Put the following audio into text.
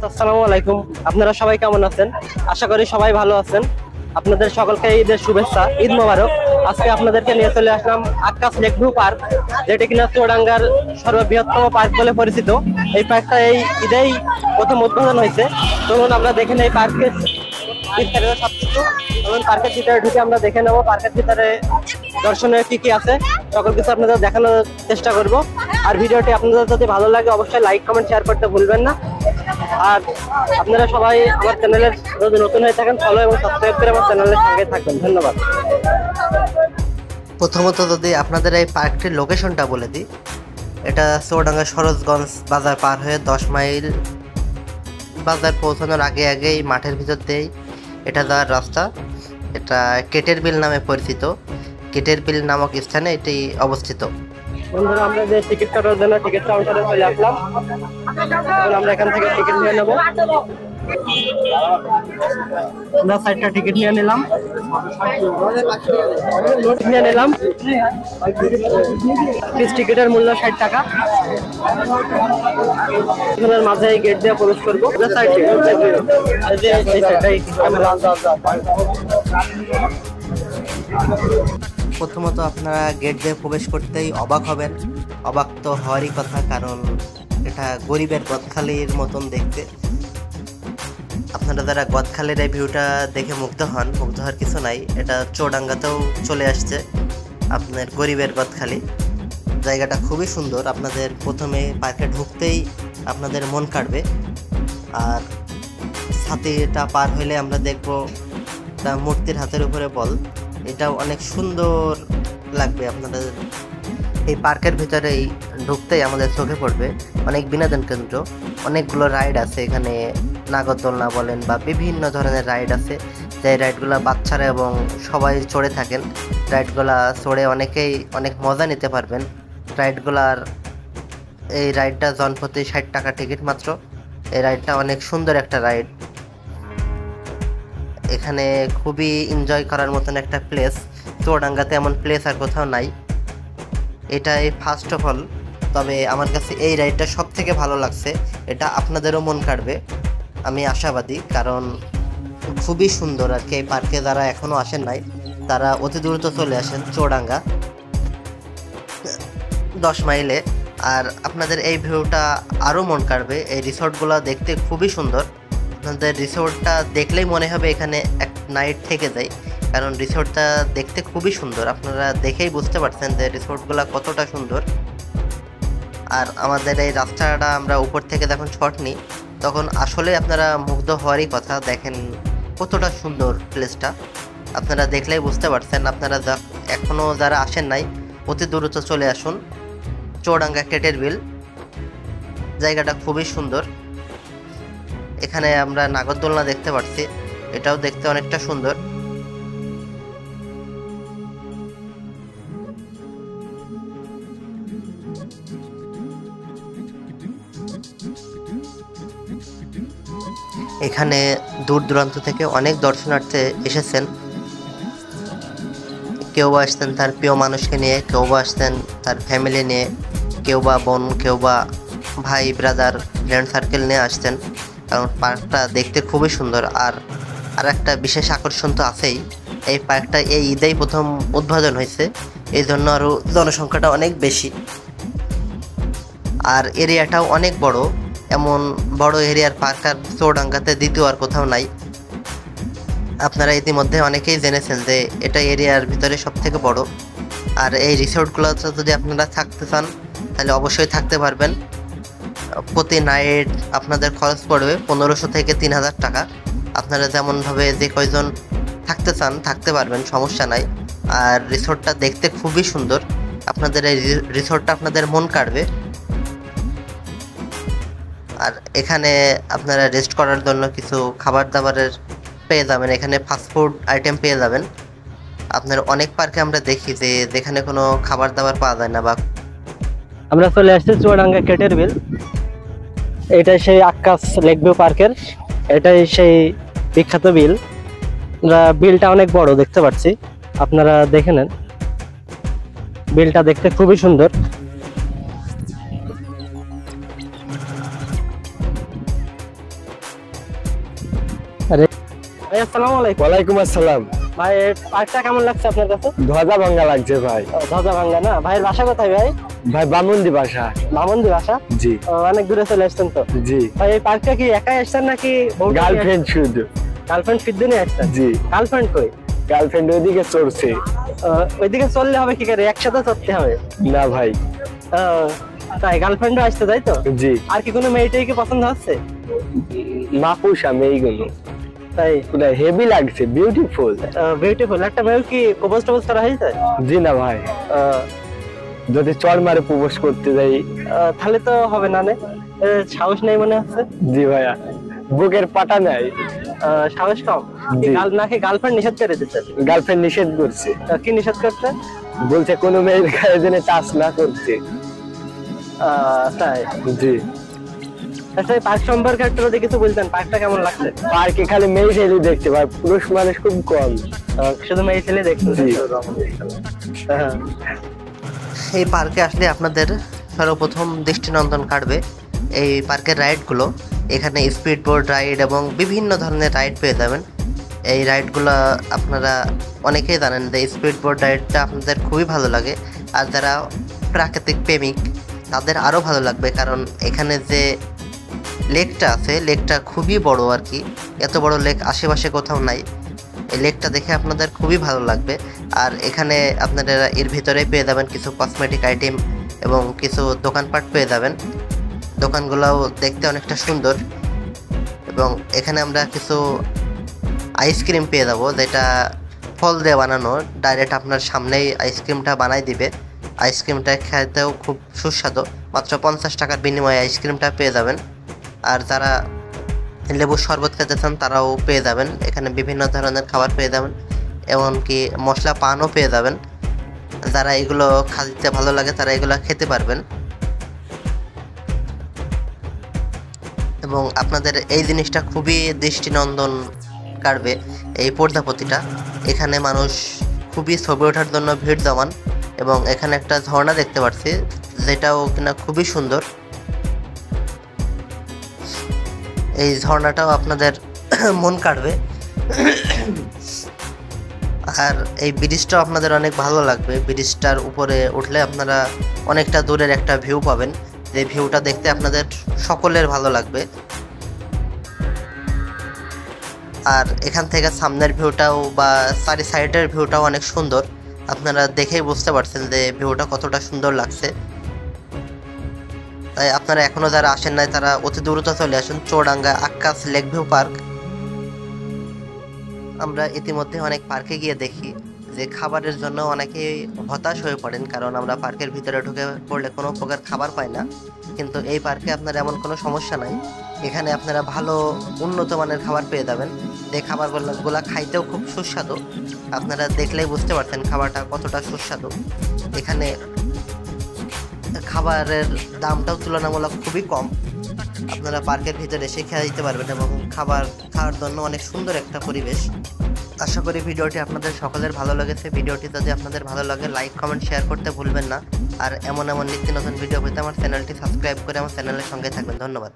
আসসালামু আলাইকুম। আপনারা সবাই কেমন আছেন? আশা করি সবাই ভালো আছেন। আপনাদের সকলকে ঈদের শুভেচ্ছা, ঈদ মোবারক। আজকে আপনাদেরকে নিয়ে চলে আসলাম আক্কাস লেক ভিউ পার্ক, যেটি কিনা চুয়াডাঙ্গার সর্ববৃহত্তম পার্ক বলে পরিচিত। এই পার্কটা এই ঈদেই প্রথম উদ্বোধন হয়েছে। চলুন আমরা দেখে নেই পার্কের বিস্তারিত সবকিছু। চলুন পার্কের ভিতরে ঢুকে আমরা দেখে নেবো পার্কের ভিতরে দর্শনীয় কি কি আছে, সকল কিছু আপনাদের দেখানোর চেষ্টা করব। আর ভিডিওটি আপনাদের যদি ভালো লাগে অবশ্যই লাইক কমেন্ট শেয়ার করতে ভুলবেন না। আর আপনারা সবাই আমার চ্যানেলের যদি নতুন হয়ে থাকেন ফলো এবং সাবস্ক্রাইব করে আমার চ্যানেলের সঙ্গে থাকবেন। ধন্যবাদ। প্রথমত যদি আপনাদের এই পার্কটির লোকেশনটা বলে দিই, এটা চুয়াডাঙ্গা সরোজগঞ্জ বাজার পার হয়ে 10 মাইল বাজার পৌঁছানোর আগেই মাঠের ভিতর দিয়েই এটা যাওয়ার রাস্তা। এটা কেটের বিল নামে পরিচিত। কেটের বিল নামক স্থানে এটি অবস্থিত। বন্ধুরা, আমরা যে টিকিট কাটার জন্য টিকিট কাউন্টারে চলে আসলাম। আমরা এখান থেকে টিকিট নিয়ে নেব। আমরা 60টা টিকিট নিয়ে নিলাম। টিকিটের মূল্য 60 টাকা। মাঝে এই গেট দিয়ে প্রবেশ করবো। প্রথমত আপনারা গেট দিয়ে প্রবেশ করতেই অবাক হবেন। অবাক তো হওয়ারই কথা, কারণ এটা গরিবের গদখালির মতন দেখতে। আপনারা যারা গদখালির এই ভিউটা দেখে মুগ্ধ হওয়ার কিছু নাই। এটা চুয়াডাঙ্গাতেও চলে আসছে আপনার গরিবের গদখালি। জায়গাটা খুবই সুন্দর। আপনাদের প্রথমে পার্কে ঢুকতেই আপনাদের মন কাড়বে। আর ছাতিটা পার হইলে আমরা দেখবো একটা মূর্তির হাতের উপরে বল। এটাও অনেক সুন্দর লাগবে আপনাদের। এই পার্কের ভিতরেই ঢুকতেই আমাদের চোখে পড়বে অনেক বিনোদন কেন্দ্র। অনেকগুলো রাইড আছে এখানে, নাগরদোলনা বলেন বা বিভিন্ন ধরনের রাইড আছে, যে রাইডগুলো বাচ্চারা এবং সবাই চড়ে থাকেন। রাইডগুলা চড়ে অনেকেই অনেক মজা নিতে পারবেন। এই রাইডটা জনপ্রতি 60 টাকা টিকিট মাত্র। এই রাইডটা অনেক সুন্দর একটা রাইড। এখানে খুবই এনজয় করার মতন একটা প্লেস। চুয়াডাঙ্গাতে এমন প্লেস আর কোথাও নাই। এটাই ফার্স্ট অফ অল। তবে আমার কাছে এই রাইডটা সব থেকে ভালো লাগছে। এটা আপনাদেরও মন কাড়বে, আমি আশাবাদী, কারণ খুবই সুন্দর আর কি। এই পার্কে যারা এখনও আসেন নাই তারা অতি দ্রুত চলে আসেন চুয়াডাঙ্গা 10 মাইলে। আর আপনাদের এই ভিউটা আরও মন কাড়বে। এই রিসোর্টগুলো দেখতে খুবই সুন্দর। আপনাদের রিসোর্টটা দেখলেই মনে হবে এখানে এক নাইট থেকে যাই, কারণ রিসোর্টটা দেখতে খুবই সুন্দর। আপনারা দেখেই বুঝতে পারছেন যে রিসোর্টগুলো কতটা সুন্দর। আর আমাদের এই রাস্তাটা আমরা উপর থেকে যখন শট নিই তখন আসলে আপনারা মুগ্ধ হওয়ারই কথা। দেখেন কতটা সুন্দর প্লেসটা, আপনারা দেখলেই বুঝতে পারছেন। আপনারা এখনও যারা আসেন নাই অতি দ্রুত চলে আসুন চুয়াডাঙ্গা কেটের বিল। জায়গাটা খুবই সুন্দর। এখানে আমরা নাগরদোলনা দেখতে পাচ্ছি, এটাও দেখতে অনেকটা সুন্দর। এখানে দূর দূরান্ত থেকে অনেক দর্শনার্থী এসেছেন। কেউ বা আসতেন তার প্রিয় মানুষকে নিয়ে, কেউ বা আসতেন তার ফ্যামিলি নিয়ে, কেউ বা বোন, কেউ বা ভাই ব্রাদার ফ্রেন্ড সার্কেল নিয়ে আসতেন, কারণ পার্কটা দেখতে খুবই সুন্দর। আর একটা বিশেষ আকর্ষণ তো আছেই, এই পার্কটা এই ঈদেই প্রথম উদ্বোধন হয়েছে, এই জন্য আরও জনসংখ্যাটা অনেক বেশি। আর এরিয়াটাও অনেক বড়। এমন বড় এরিয়ার পার্ক আর চুয়াডাঙ্গাতে দ্বিতীয় আর কোথাও নাই। আপনারা ইতিমধ্যে অনেকেই জেনেছেন যে এটা এরিয়ার ভিতরে সব থেকে বড়। আর এই রিসোর্টগুলোতে যদি আপনারা থাকতে চান তাহলে অবশ্যই থাকতে পারবেন। প্রতি নাইট আপনাদের খরচ পড়বে 1500 থেকে 3000 টাকা। আপনারা যেমনভাবে যে কয়জন থাকতে চান থাকতে পারবেন, সমস্যা নাই। আর রিসোর্টটা দেখতে খুবই সুন্দর। আপনাদের এই রিসোর্টটা আপনাদের মন কাড়বে। আর এখানে আপনারা রেস্ট করার জন্য কিছু খাবার দাবারের পেয়ে যাবেন। এখানে ফাস্টফুড আইটেম পেয়ে যাবেন। আপনার অনেক পার্কে আমরা দেখি যে যেখানে কোনো খাবার দাবার পাওয়া যায় না। বা আমরা চলে আসছি চুয়াডাঙ্গা কেটের বিল। এটাই সেই আক্কাস লেক ভিউ পার্কের, এটাই সেই বিখ্যাত বিল। বিলটা অনেক বড় দেখতে পাচ্ছি, আপনারা দেখে নেন। বিলটা দেখতে খুবই সুন্দর। ভাই আসসালামু আলাইকুম। ওয়ালাইকুম আসসালাম। ভাই পার্কটা কেমন লাগছে আপনার কাছে? ধ্বজা ভাঙ্গা লাগছে ভাই। ধ্বজা ভাঙ্গা না? ভাইয়ের বাসা কোথায় ভাই? ভাই বামুন্দি বাসা। বামন্দি বাসা? জি। অনেক দূরে চলে আসছেন তো। জি। ভাই এই পার্কটা কি একাই আসছেন নাকি গার্লফ্রেন্ড শুধু? গার্লফ্রেন্ড ফিরতে নিয়ে আসছেন? জি। গার্লফ্রেন্ড কই? গার্লফ্রেন্ড ওইদিকে চড়ছে। ওইদিকে চললে হবে কি করে, একসাথে চড়তে হবে? না ভাই। তাই গার্লফ্রেন্ডও আসতে, তাই তো? জি। আর কি কোনো মেয়েটাই কি পছন্দ হচ্ছে? মাপুসা মেয়েগুলো তাই হেভি লাগছে, বিউটিফুল। বিউটিফুল। একটা মেয়ে কি প্রপোজ টপোজ করা হয়েছে? জি না ভাই, যদি চড় মারে প্রপোজ করতে যাই তাহলে তো হবে না। সাহস নেই মনে হচ্ছে। জি ভাইয়া, বুকের পাটা নাই। সাহস কম নাকি গার্লফ্রেন্ড নিষেধ করে দিচ্ছে? গার্লফ্রেন্ড নিষেধ করছে। কি নিষেধ করছে? বলছে কোনো মেয়ের গায়ে যেন টাচ না করতে। তাই? জি। আচ্ছা এই পার্ক সম্পর্কে একটু যদি কিছু বলতেন, পার্কটা কেমন লাগছে? পার্কে খালি মেয়ে ছেলে দেখতে পাই, পুরুষ মানুষ খুব কম। শুধু মেয়ে ছেলে দেখতে? জি। এই পার্কে আসলে আপনাদের সর্বপ্রথম দৃষ্টিনন্দন কাটবে এই পার্কের রাইডগুলো। এখানে স্পিড বোর্ড রাইড এবং বিভিন্ন ধরনের রাইড পেয়ে যাবেন। এই রাইডগুলো আপনারা অনেকেই জানেন যে স্পিড বোর্ড রাইডটা আপনাদের খুবই ভালো লাগে, আর যারা প্রাকৃতিক প্রেমিক তাদের আরও ভালো লাগবে, কারণ এখানে যে লেকটা আছে লেকটা খুবই বড় আর কি। এত বড় লেক আশেপাশে কোথাও নাই। এই লেকটা দেখে আপনাদের খুবই ভালো লাগবে। আর এখানে আপনারা এর ভিতরে পেয়ে যাবেন কিছু কসমেটিক আইটেম এবং কিছু দোকানপাট পেয়ে যাবেন। দোকানগুলোও দেখতে অনেকটা সুন্দর। এবং এখানে আমরা কিছু আইসক্রিম পেয়ে যাবো, যেটা ফল দিয়ে বানানো, ডাইরেক্ট আপনার সামনেই আইসক্রিমটা বানাই দিবে। আইসক্রিমটা খেতেও খুব সুস্বাদু। মাত্র 50 টাকার বিনিময়ে আইসক্রিমটা পেয়ে যাবেন। আর যারা লেবুর শরবত খেতে চান তারাও পেয়ে যাবেন। এখানে বিভিন্ন ধরনের খাবার পেয়ে যাবেন, এমনকি মশলা পানও পেয়ে যাবেন। যারা এগুলো খাইতে ভালো লাগে তারা এগুলো খেতে পারবেন। এবং আপনাদের এই জিনিসটা খুবই দৃষ্টিনন্দন কাটবে, এই পর্দাপতিটা। এখানে মানুষ খুবই ছবি ওঠার জন্য ভিড় জমান। এবং এখানে একটা ঝর্ণা দেখতে পাচ্ছি, যেটাও কিনা খুবই সুন্দর। এই ঝর্ণাটাও আপনাদের মন কাটবে। আর এই ব্রিজটাও আপনাদের অনেক ভালো লাগবে। ব্রিজটার উপরে উঠলে আপনারা অনেকটা দূরের একটা ভিউ পাবেন, যে ভিউটা দেখতে আপনাদের সকলের ভালো লাগবে। আর এখান থেকে সামনের ভিউটাও বা চারি সাইডের ভিউটাও অনেক সুন্দর। আপনারা দেখেই বুঝতে পারছেন যে ভিউটা কতটা সুন্দর লাগছে। তাই আপনারা এখনো যারা আসেন নাই তারা অতি দ্রুত চলে আসুন Chuadanga Akkas lake view park. আমরা ইতিমধ্যে অনেক পার্কে গিয়ে দেখি যে খাবারের জন্য অনেকেই হতাশ হয়ে পড়েন, কারণ আমরা পার্কের ভিতরে ঢুকে পড়লে কোনো প্রকার খাবার পাই না। কিন্তু এই পার্কে আপনার এমন কোনো সমস্যা নাই। এখানে আপনারা ভালো উন্নত মানের খাবার পেয়ে যাবেন। এই খাবারগুলো খাইতেও খুব সুস্বাদু। আপনারা দেখলেই বুঝতে পারছেন খাবারটা কতটা সুস্বাদু। এখানে খাবারের দামটাও তুলনামূলক খুবই কম। আপনারা পার্কের ভিতরে এসে খেয়ে দিতে পারবেন এবং খাবার খাওয়ার জন্য অনেক সুন্দর একটা পরিবেশ। আশা করি ভিডিওটি আপনাদের সকলের ভালো লেগেছে। ভিডিওটি যদি আপনাদের ভালো লাগে লাইক কমেন্ট শেয়ার করতে ভুলবেন না। আর এমন নিত্য নতুন ভিডিও পেতে আমার চ্যানেলটি সাবস্ক্রাইব করে আমার চ্যানেলের সঙ্গে থাকবেন। ধন্যবাদ।